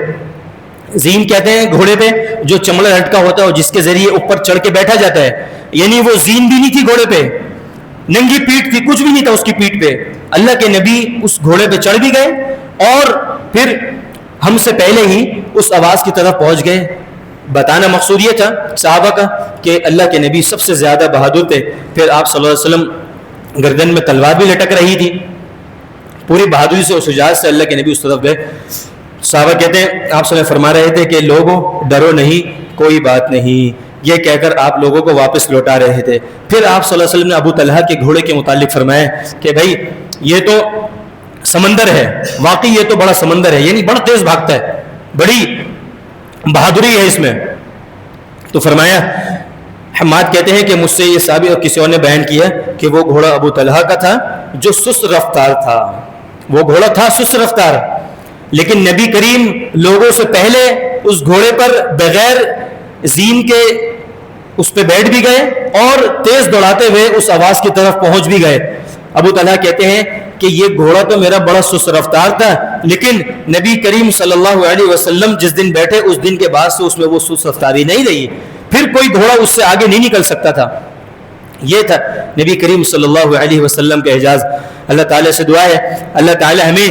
زین کہتے ہیں گھوڑے پہ جو چمڑا لٹکا ہوتا ہے اور جس کے ذریعے اوپر چڑھ کے بیٹھا جاتا ہے، یعنی وہ زین بھی نہیں تھی گھوڑے پہ، ننگی پیٹھ تھی، کچھ بھی نہیں تھا اس کی پیٹھ پہ. اللہ کے نبی اس گھوڑے پہ چڑھ بھی گئے اور پھر ہم سے پہلے ہی اس آواز کی طرف پہنچ گئے. بتانا مقصود یہ تھا صحابہ کا کہ اللہ کے نبی سب سے زیادہ بہادر تھے. پھر آپ صلی اللہ علیہ وسلم گردن میں تلوار بھی لٹک رہی تھی، پوری بہادری سے اور شجاعت سے اللہ کے نبی اس طرف گئے. صحابہ کہتے ہیں آپ صلی اللہ علیہ وسلم فرما رہے تھے کہ لوگوں ڈرو نہیں، کوئی بات نہیں، یہ کہہ کر آپ لوگوں کو واپس لوٹا رہے تھے. پھر آپ صلی اللہ علیہ وسلم نے ابو طلحہ کے گھوڑے کے متعلق فرمایا کہ بھائی یہ تو سمندر ہے، واقعی یہ تو بڑا سمندر ہے، یعنی بڑا تیز بھاگتا ہے، بڑی بہادری ہے اس میں. تو فرمایا، حماد کہتے ہیں کہ مجھ سے یہ ثابت اور کسی اور نے بیان کیا کہ وہ گھوڑا ابو طلحہ کا تھا جو سست رفتار تھا. وہ گھوڑا تھا سست رفتار، لیکن نبی کریم لوگوں سے پہلے اس گھوڑے پر بغیر زین کے اس پہ بیٹھ بھی گئے اور تیز دوڑاتے ہوئے اس آواز کی طرف پہنچ بھی گئے. ابو طلحہ کہتے ہیں کہ یہ گھوڑا تو میرا بڑا سست رفتار تھا، لیکن نبی کریم صلی اللہ علیہ وسلم جس دن بیٹھے اس دن کے بعد سے اس میں وہ سست رفتاری نہیں رہی، پھر کوئی گھوڑا اس سے آگے نہیں نکل سکتا تھا. یہ تھا نبی کریم صلی اللہ علیہ وسلم کا اعجاز. اللہ تعالیٰ سے دعا ہے اللہ تعالیٰ ہمیں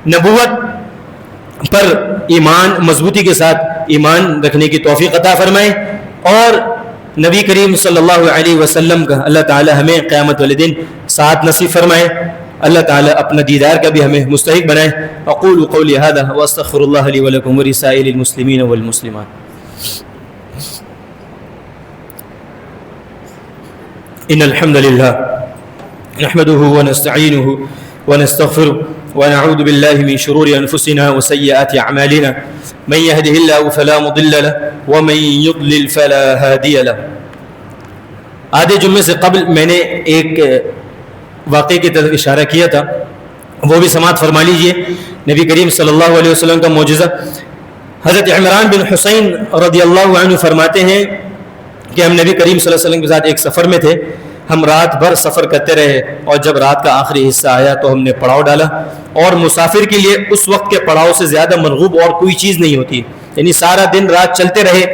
نبوت پر ایمان، مضبوطی کے ساتھ ایمان رکھنے کی توفیق عطا فرمائے، اور نبی کریم صلی اللہ علیہ وسلم کا اللہ تعالیٰ ہمیں قیامت والے دن ساتھ نصیب فرمائے. اللہ تعالیٰ اپنا دیدار کا بھی ہمیں مستحق بنائے. اقول قولی هذا واستغفر الله لي ولكم ولسائر المسلمين والمسلمات. ان الحمد لله نحمده ونستعينه ونستغفره ونعوذ بالله من شرور انفسنا وسيئات اعمالنا من يهده الله فلا مضل له ومن يضلل فلا هادي له. آدھے جمعے سے قبل میں نے ایک واقعے کی طرف اشارہ کیا تھا، وہ بھی سماعت فرما لیجئے. نبی کریم صلی اللہ علیہ وسلم کا معجزہ. حضرت عمران بن حسین رضی اللہ عنہ فرماتے ہیں کہ ہم نبی کریم صلی اللہ علیہ وسلم کے ساتھ ایک سفر میں تھے. ہم رات بھر سفر کرتے رہے اور جب رات کا آخری حصہ آیا تو ہم نے پڑاؤ ڈالا، اور مسافر کے لیے اس وقت کے پڑاؤ سے زیادہ مرغوب اور کوئی چیز نہیں ہوتی، یعنی سارا دن رات چلتے رہے.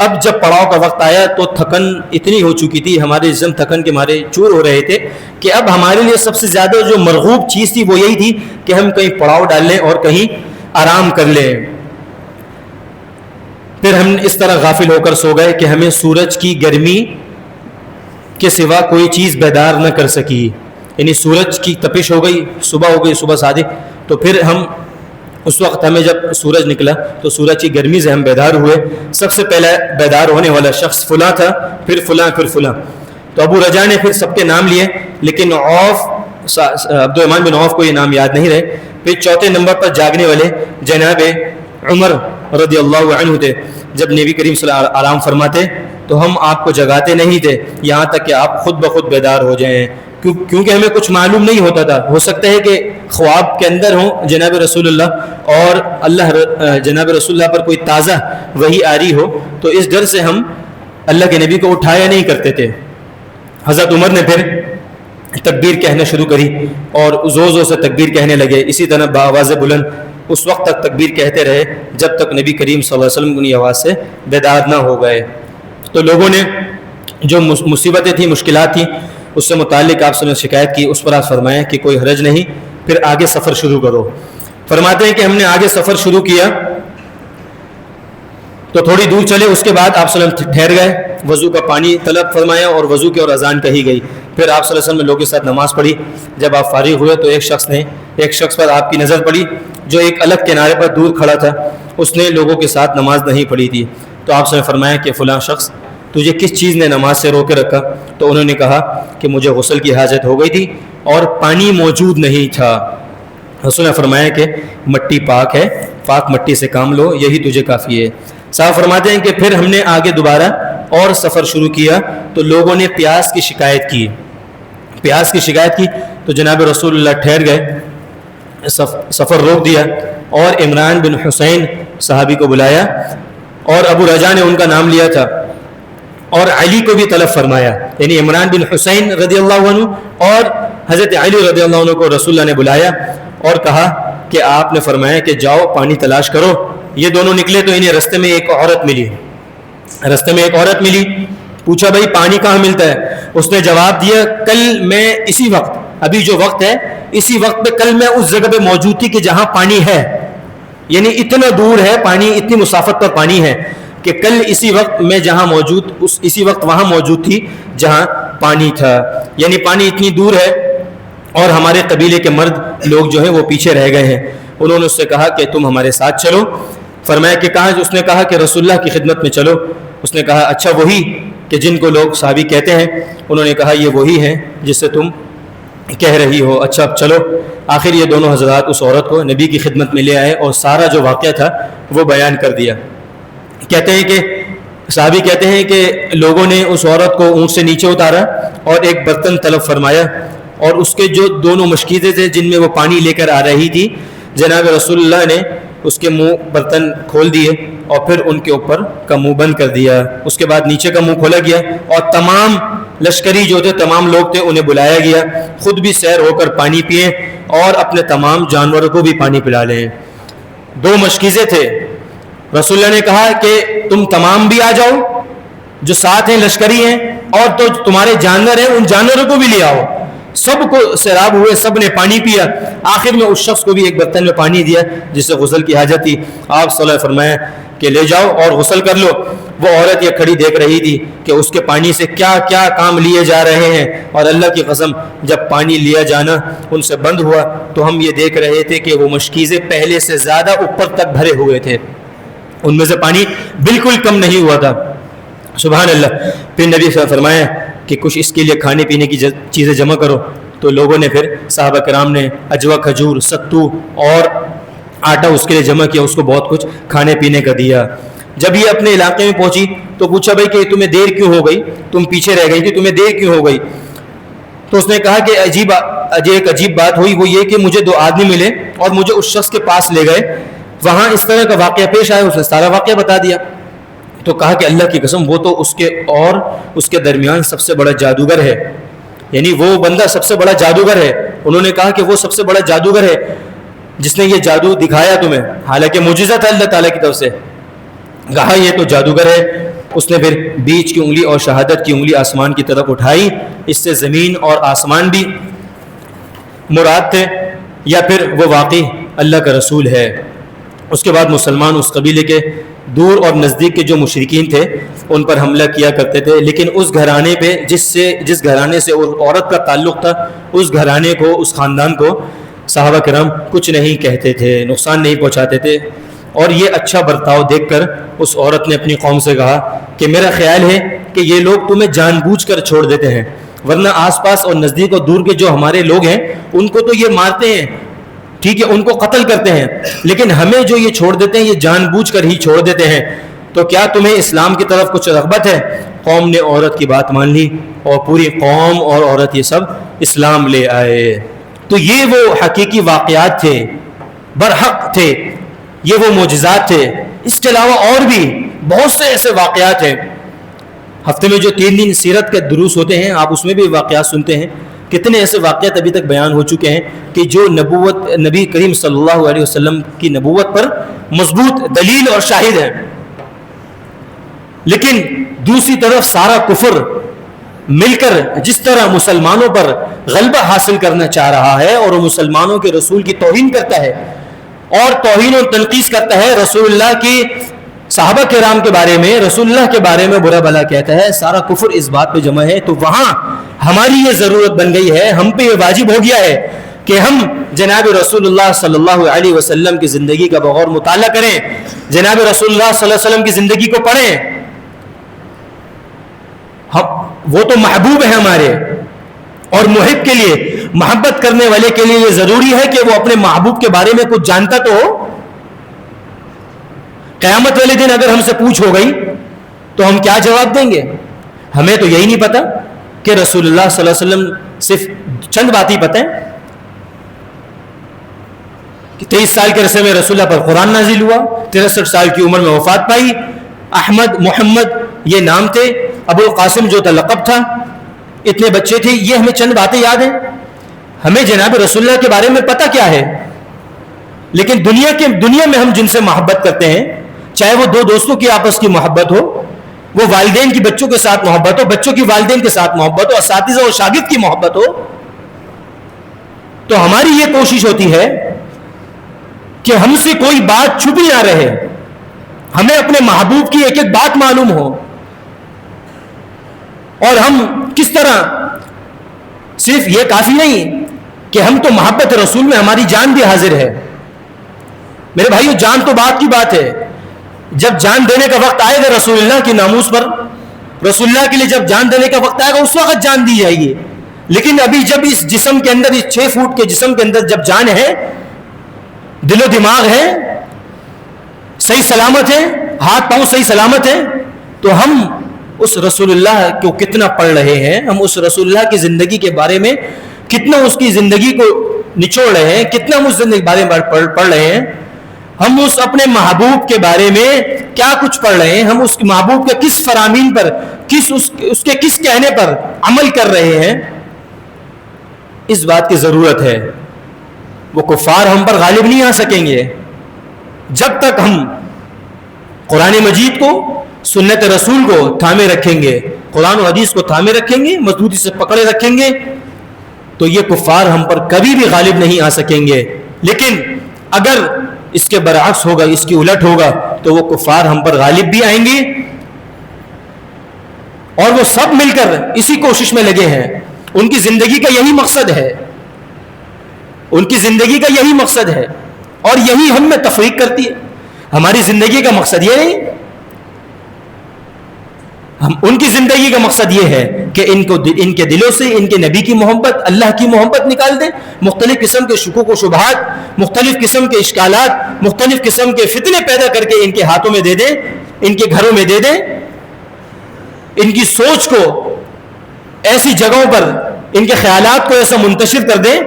اب جب پڑاؤ کا وقت آیا تو تھکن اتنی ہو چکی تھی، ہمارے جسم تھکن کے مارے چور ہو رہے تھے کہ اب ہمارے لیے سب سے زیادہ جو مرغوب چیز تھی وہ یہی تھی کہ ہم کہیں پڑاؤ ڈال لیں اور کہیں آرام کر لیں. پھر ہم اس طرح غافل ہو کر سو گئے کہ ہمیں سورج کی گرمی کے سوا کوئی چیز بیدار نہ کر سکی. یعنی سورج کی تپش ہو گئی، صبح ہو گئی، صبح صادق، تو پھر ہم اس وقت ہمیں جب سورج نکلا تو سورج کی گرمی سے ہم بیدار ہوئے. سب سے پہلے بیدار ہونے والا شخص فلاں تھا، پھر فلاں، پھر فلاں. تو ابو رجا نے پھر سب کے نام لیے، لیکن عبد الرحمن بن عوف کو یہ نام یاد نہیں رہے. پھر چوتھے نمبر پر جاگنے والے جناب عمر رضی اللہ عنہ تھے. جب نبی کریم صلی اللہ علیہ وسلم آرام فرماتے تو ہم آپ کو جگاتے نہیں تھے یہاں تک کہ آپ خود بخود بیدار ہو جائیں، کیونکہ ہمیں کچھ معلوم نہیں ہوتا تھا. ہو سکتا ہے کہ خواب کے اندر ہوں جناب رسول اللہ اور جناب رسول اللہ پر کوئی تازہ وحی آ رہی ہو، تو اس ڈر سے ہم اللہ کے نبی کو اٹھایا نہیں کرتے تھے. حضرت عمر نے پھر تکبیر کہنا شروع کری اور زور سے تکبیر کہنے لگے. اسی طرح بآواز بلند اس وقت تک تکبیر کہتے رہے جب تک نبی کریم صلی اللہ علیہ وسلم کی آواز سے بیدار نہ ہو گئے. تو لوگوں نے جو مصیبتیں تھیں، مشکلات تھیں، اس سے متعلق آپ سے شکایت کی. اس پر آپ فرمائیں کہ کوئی حرج نہیں، پھر آگے سفر شروع کرو. فرماتے ہیں کہ ہم نے آگے سفر شروع کیا تو تھوڑی دور چلے، اس کے بعد آپ صلی اللہ علیہ وسلم ٹھہر گئے، وضو کا پانی طلب فرمایا اور وضو کی اور اذان کہی گئی. پھر آپ صلی اللہ علیہ وسلم نے لوگوں کے ساتھ نماز پڑھی. جب آپ فارغ ہوئے تو ایک شخص پر آپ کی نظر پڑی جو ایک الگ کنارے پر دور کھڑا تھا. اس نے لوگوں کے ساتھ نماز نہیں پڑھی تھی. تو آپ نے فرمایا کہ فلاں شخص تجھے کس چیز نے نماز سے روکے رکھا؟ تو انہوں نے کہا کہ مجھے غسل کی حاجت ہو گئی تھی اور پانی موجود نہیں تھا. رسول نے فرمایا کہ مٹی پاک ہے، پاک مٹی سے کام لو، یہی تجھے کافی ہے. صاحب فرماتے ہیں کہ پھر ہم نے آگے دوبارہ اور سفر شروع کیا تو لوگوں نے پیاس کی شکایت کی تو جناب رسول اللہ ٹھہر گئے، سفر روک دیا اور عمران بن حسین صحابی کو بلایا اور ابو رجا نے ان کا نام لیا تھا اور علی کو بھی طلب فرمایا. یعنی عمران بن حسین رضی اللہ عنہ اور حضرت علی رضی اللہ عنہ کو رسول اللہ نے بلایا اور کہا کہ آپ نے فرمایا کہ جاؤ پانی تلاش کرو. یہ دونوں نکلے تو انہیں رستے میں ایک عورت ملی. پوچھا بھائی پانی کہاں ملتا ہے؟ اس نے جواب دیا کل میں اسی وقت، ابھی جو وقت ہے اسی وقت پہ کل میں اس جگہ پہ موجود تھی کہ جہاں پانی ہے. یعنی اتنا دور ہے پانی، اتنی مسافت پر پانی ہے کہ کل اسی وقت میں جہاں موجود اسی وقت وہاں موجود تھی جہاں پانی تھا. یعنی پانی اتنی دور ہے اور ہمارے قبیلے کے مرد لوگ جو ہیں وہ پیچھے رہ گئے ہیں. انہوں نے اس سے کہا کہ تم ہمارے ساتھ چلو. فرمایا کہ کہاں؟ اس نے کہا کہ رسول اللہ کی خدمت میں چلو. اس نے کہا اچھا وہی کہ جن کو لوگ صحابی کہتے ہیں؟ انہوں نے کہا یہ وہی ہے جس سے تم کہہ رہی ہو. اچھا اب چلو. آخر یہ دونوں حضرات اس عورت کو نبی کی خدمت میں لے آئے اور سارا جو واقعہ تھا وہ بیان کر دیا. کہتے ہیں کہ صحابی کہتے ہیں کہ لوگوں نے اس عورت کو اونٹ سے نیچے اتارا اور ایک برتن طلب فرمایا اور اس کے جو دونوں مشکیزیں تھے جن میں وہ پانی لے کر آ رہی تھی، جناب رسول اللہ نے اس کے منہ برتن کھول دیے اور پھر ان کے اوپر کا منہ بند کر دیا. اس کے بعد نیچے کا منہ کھولا گیا اور تمام لشکری جو تھے، تمام لوگ تھے، انہیں بلایا گیا. خود بھی سیر ہو کر پانی پئیں اور اپنے تمام جانوروں کو بھی پانی پلا لیں. 2 مشکیزیں تھے. رسول اللہ نے کہا کہ تم تمام بھی آ جاؤ جو ساتھ ہیں، لشکری ہیں، اور تو تمہارے جانور ہیں ان جانوروں کو بھی لے آؤ. سب کو سیراب ہوئے، سب نے پانی پیا. آخر میں اس شخص کو بھی ایک برتن میں پانی دیا جس سے غسل کی حاجت تھی. آپ صلی اللہ علیہ وسلم فرمایا کہ لے جاؤ اور غسل کر لو. وہ عورت یہ کھڑی دیکھ رہی تھی کہ اس کے پانی سے کیا کیا کام لیے جا رہے ہیں، اور اللہ کی قسم جب پانی لیا جانا ان سے بند ہوا تو ہم یہ دیکھ رہے تھے کہ وہ مشکیزیں پہلے سے زیادہ اوپر تک بھرے ہوئے تھے، ان میں سے پانی بالکل کم نہیں ہوا تھا. سبحان اللہ. پھر نبی صلی اللہ علیہ وسلم فرمایا کہ کچھ اس کے لیے کھانے پینے کی چیزیں جمع کرو. تو لوگوں نے پھر صحابہ کرام نے اجوا، کھجور، ستو اور آٹا اس کے لیے جمع کیا، اس کو بہت کچھ کھانے پینے کا دیا. جب یہ اپنے علاقے میں پہنچی تو پوچھا بھائی کہ تمہیں دیر کیوں ہو گئی، تم پیچھے رہ گئی تھی، تمہیں دیر کیوں ہو گئی؟ تو اس نے کہا کہ ایک عجیب بات ہوئی، وہ یہ کہ مجھے 2 آدمی ملے اور مجھے اس شخص کے پاس لے گئے، وہاں اس طرح کا واقعہ پیش آیا. اس نے سارا واقعہ بتا دیا. تو کہا کہ اللہ کی قسم وہ تو اس کے اور اس کے درمیان سب سے بڑا جادوگر ہے. یعنی وہ بندہ سب سے بڑا جادوگر ہے. انہوں نے کہا کہ وہ سب سے بڑا جادوگر ہے جس نے یہ جادو دکھایا تمہیں، حالانکہ معجزہ تھا اللہ تعالیٰ کی طرف سے. کہا یہ تو جادوگر ہے. اس نے پھر بیچ کی انگلی اور شہادت کی انگلی آسمان کی طرف اٹھائی. اس سے زمین اور آسمان بھی مراد تھے یا پھر وہ واقعی اللہ کا رسول ہے. اس کے بعد مسلمان اس قبیلے کے دور اور نزدیک کے جو مشرکین تھے ان پر حملہ کیا کرتے تھے، لیکن اس گھرانے پہ جس گھرانے سے اس عورت کا تعلق تھا، اس گھرانے کو، اس خاندان کو صحابہ کرام کچھ نہیں کہتے تھے، نقصان نہیں پہنچاتے تھے. اور یہ اچھا برتاؤ دیکھ کر اس عورت نے اپنی قوم سے کہا کہ میرا خیال ہے کہ یہ لوگ تمہیں جان بوجھ کر چھوڑ دیتے ہیں، ورنہ آس پاس اور نزدیک اور دور کے جو ہمارے لوگ ہیں ان کو تو یہ مارتے ہیں، ٹھیک ہے، ان کو قتل کرتے ہیں، لیکن ہمیں جو یہ چھوڑ دیتے ہیں یہ جان بوجھ کر ہی چھوڑ دیتے ہیں، تو کیا تمہیں اسلام کی طرف کچھ رغبت ہے؟ قوم نے عورت کی بات مان لی اور پوری قوم اور عورت یہ سب اسلام لے آئے. تو یہ وہ حقیقی واقعات تھے، برحق تھے، یہ وہ معجزات تھے. اس کے علاوہ اور بھی بہت سے ایسے واقعات ہیں. ہفتے میں جو 3 دن سیرت کے دروس ہوتے ہیں آپ اس میں بھی واقعات سنتے ہیں. کتنے ایسے واقعات ابھی تک بیان ہو چکے ہیں کہ جو نبی کریم صلی اللہ علیہ وسلم کی نبوت پر مضبوط دلیل اور شاہد ہیں. لیکن دوسری طرف سارا کفر مل کر جس طرح مسلمانوں پر غلبہ حاصل کرنا چاہ رہا ہے اور وہ مسلمانوں کے رسول کی توہین کرتا ہے اور توہین و تنقیص کرتا ہے، رسول اللہ کی صحابہ کرام کے بارے میں، رسول اللہ کے بارے میں برا بھلا کہتا ہے، سارا کفر اس بات پہ جمع ہے. تو وہاں ہماری یہ ضرورت بن گئی ہے، ہم پہ یہ واجب ہو گیا ہے کہ ہم جناب رسول اللہ صلی اللہ علیہ وسلم کی زندگی کا بغور مطالعہ کریں، جناب رسول اللہ صلی اللہ علیہ وسلم کی زندگی کو پڑھیں. وہ تو محبوب ہیں ہمارے، اور محب کے لیے، محبت کرنے والے کے لیے یہ ضروری ہے کہ وہ اپنے محبوب کے بارے میں کچھ جانتا تو ہو. قیامت والے دن اگر ہم سے پوچھ ہو گئی تو ہم کیا جواب دیں گے؟ ہمیں تو یہی نہیں پتا کہ رسول اللہ صلی اللہ علیہ وسلم صرف چند باتیں پتہ ہیں کہ 23 سال کے عرصے میں رسول اللہ پر قرآن نازل ہوا، 63 سال کی عمر میں وفات پائی، احمد، محمد یہ نام تھے، ابو القاسم جو تھا لقب تھا، اتنے بچے تھے. یہ ہمیں چند باتیں یاد ہیں. ہمیں جناب رسول اللہ کے بارے میں پتہ کیا ہے، لیکن دنیا میں ہم جن سے محبت کرتے ہیں، چاہے وہ دو دوستوں کی آپس کی محبت ہو، وہ والدین کی بچوں کے ساتھ محبت ہو، بچوں کی والدین کے ساتھ محبت ہو، اساتذہ اور شاگرد کی محبت ہو، تو ہماری یہ کوشش ہوتی ہے کہ ہم سے کوئی بات چھپی نہ رہے، ہمیں اپنے محبوب کی ایک ایک بات معلوم ہو، اور ہم کس طرح، صرف یہ کافی نہیں کہ ہم تو محبت رسول میں ہماری جان بھی حاضر ہے. میرے بھائیو، جان تو بات کی بات ہے، جب جان دینے کا وقت آئے گا رسول اللہ کی ناموس پر، رسول اللہ کے لیے جب جان دینے کا وقت آئے گا اس وقت جان دی جائے گی. لیکن ابھی جب اس جسم کے اندر، اس 6 فٹ کے جسم کے اندر جب جان ہے، دل و دماغ ہے، صحیح سلامت ہے، ہاتھ پاؤں صحیح سلامت ہے، تو ہم اس رسول اللہ کو کتنا پڑھ رہے ہیں، ہم اس رسول اللہ کی زندگی کے بارے میں کتنا اس کی زندگی کو نچوڑ رہے ہیں، کتنا ہم اس زندگی کے بارے میں پڑھ رہے ہیں، ہم اس اپنے محبوب کے بارے میں کیا کچھ پڑھ رہے ہیں، ہم اس محبوب کے کس فرامین پر، اس کے کس کہنے پر عمل کر رہے ہیں. اس بات کی ضرورت ہے. وہ کفار ہم پر غالب نہیں آ سکیں گے جب تک ہم قرآن مجید کو، سنت رسول کو تھامے رکھیں گے، قرآن و حدیث کو تھامے رکھیں گے، مضبوطی سے پکڑے رکھیں گے، تو یہ کفار ہم پر کبھی بھی غالب نہیں آ سکیں گے. لیکن اگر اس کے برعکس ہوگا، اس کی الٹ ہوگا، تو وہ کفار ہم پر غالب بھی آئیں گے، اور وہ سب مل کر اسی کوشش میں لگے ہیں. ان کی زندگی کا یہی مقصد ہے، ان کی زندگی کا یہی مقصد ہے، اور یہی ہم میں تفریق کرتی ہے. ہماری زندگی کا مقصد یہ نہیں، ان کی زندگی کا مقصد یہ ہے کہ ان کے دلوں سے ان کے نبی کی محبت، اللہ کی محبت نکال دیں، مختلف قسم کے شکوک و شبہات، مختلف قسم کے اشکالات، مختلف قسم کے فتنے پیدا کر کے ان کے ہاتھوں میں دے دیں، ان کے گھروں میں دے دیں، ان کی سوچ کو ایسی جگہوں پر، ان کے خیالات کو ایسا منتشر کر دیں،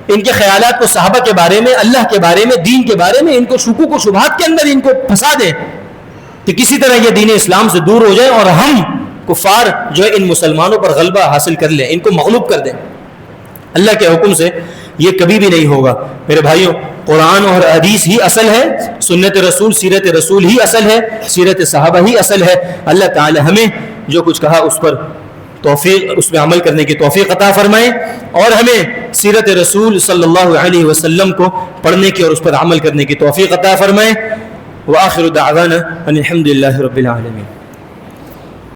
ان کے خیالات کو صحابہ کے بارے میں، اللہ کے بارے میں، دین کے بارے میں، ان کو شکوک و شبہات کے اندر ان کو پھنسا دیں کہ کسی طرح یہ دین اسلام سے دور ہو جائے اور ہم کفار جو ہے ان مسلمانوں پر غلبہ حاصل کر لیں، ان کو مغلوب کر دیں. اللہ کے حکم سے یہ کبھی بھی نہیں ہوگا. میرے بھائیوں، قرآن اور حدیث ہی اصل ہے، سنت رسول، سیرت رسول ہی اصل ہے، سیرت صحابہ ہی اصل ہے. اللہ تعالی ہمیں جو کچھ کہا اس پر توفیق، اس میں عمل کرنے کی توفیق عطا فرمائے، اور ہمیں سیرت رسول صلی اللہ علیہ وسلم کو پڑھنے کی اور اس پر عمل کرنے کی توفیق عطا فرمائے. وآخر دعوانا ان الحمد للہ رب العالمین.